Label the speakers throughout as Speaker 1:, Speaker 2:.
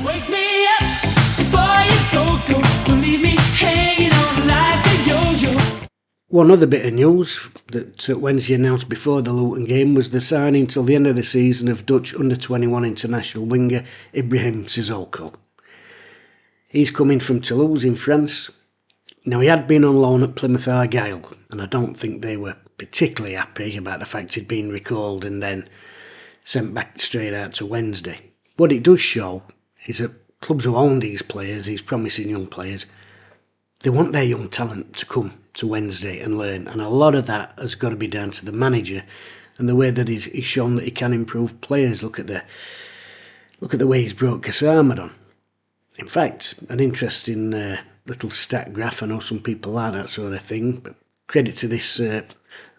Speaker 1: Wake me up before you go. Don't leave me hanging on like a yo-yo.
Speaker 2: One other bit of news that Wednesday announced before the Luton game was the signing till the end of the season of Dutch under-21 international winger Ibrahim CISSOKO. He's coming from Toulouse in France. Now, he had been on loan at Plymouth Argyle, and I don't think they were particularly happy about the fact he'd been recalled and then sent back straight out to Wednesday. What it does show is that clubs who own these players, these promising young players, they want their young talent to come to Wednesday and learn, and a lot of that has got to be down to the manager and the way that he's shown that he can improve players. Look at the way he's brought Gassama on. In fact, an interesting little stat graph. I know some people like that sort of thing, but credit to this,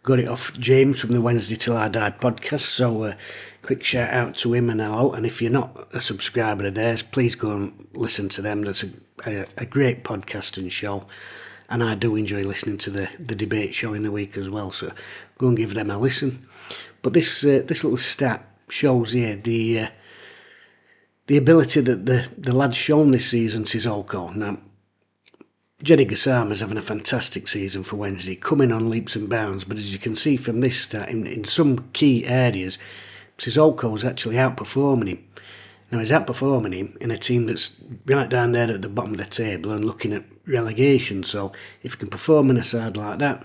Speaker 2: got it off James from the Wednesday Till I Die podcast, so quick shout out to him and hello. And if you're not a subscriber of theirs, please go and listen to them. That's a great podcast and show, and I do enjoy listening to the debate show in the week as well, so go and give them a listen. But this little stat shows here the ability that the lad's shown this season, CISSOKO. Now, Jeddy Gassama's having a fantastic season for Wednesday, coming on leaps and bounds, but as you can see from this stat, in some key areas, CISSOKO's actually outperforming him. Now, he's outperforming him in a team that's right down there at the bottom of the table and looking at relegation, so if he can perform in a side like that,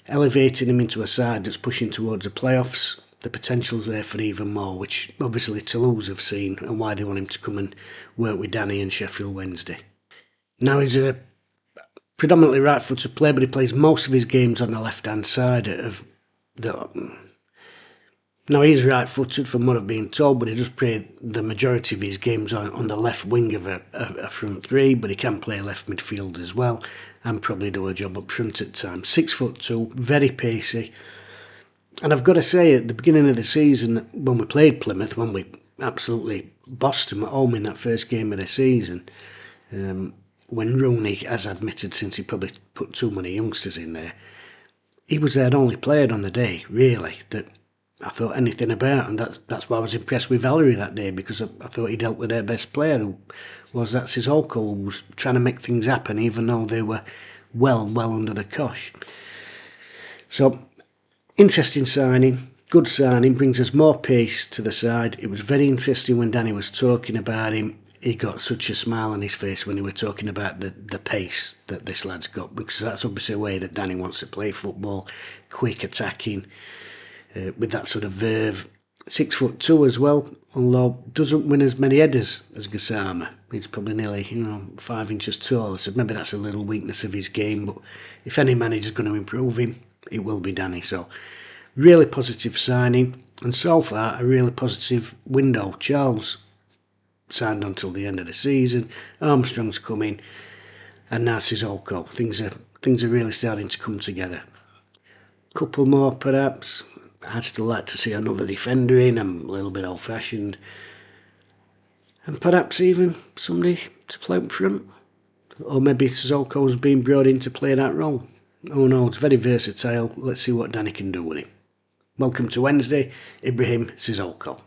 Speaker 2: elevating him into a side that's pushing towards the playoffs, the potential's there for even more, which obviously Toulouse have seen and why they want him to come and work with Danny and Sheffield Wednesday. Now, he's a predominantly right-footed player, but he plays most of his games on the left-hand side of the... Now, he's right-footed from what I've been told, but he does play the majority of his games on the left wing of a front three, but he can play left midfield as well and probably do a job up front at times. 6'2", very pacey. And I've got to say, at the beginning of the season, when we played Plymouth, when we absolutely bossed them at home in that first game of the season, when Rooney has admitted, since he probably put too many youngsters in there, he was their only player on the day, really, that I thought anything about, and that's why I was impressed with Valerie that day, because I thought he dealt with their best player, who was that CISSOKO, who was trying to make things happen, even though they were well under the cosh. So, interesting signing, good signing, brings us more pace to the side. It was very interesting when Danny was talking about him. He got such a smile on his face when he was talking about the pace that this lad's got, because that's obviously a way that Danny wants to play football, quick attacking, with that sort of verve. 6'2" as well, although doesn't win as many headers as Gassama. He's probably nearly 5 inches taller, so maybe that's a little weakness of his game, but if any manager's going to improve him, it will be Danny. So really positive signing, and so far a really positive window. Charles signed until the end of the season, Armstrong's coming, and now CISSOKO. Things are really starting to come together. Couple more perhaps. I'd still like to see another defender in. I'm a little bit old fashioned, and perhaps even somebody to play up front, or maybe CISSOKO's been brought in to play that role. Oh no, it's very versatile. Let's see what Danny can do with him. Welcome to Wednesday, Ibrahim CISSOKO.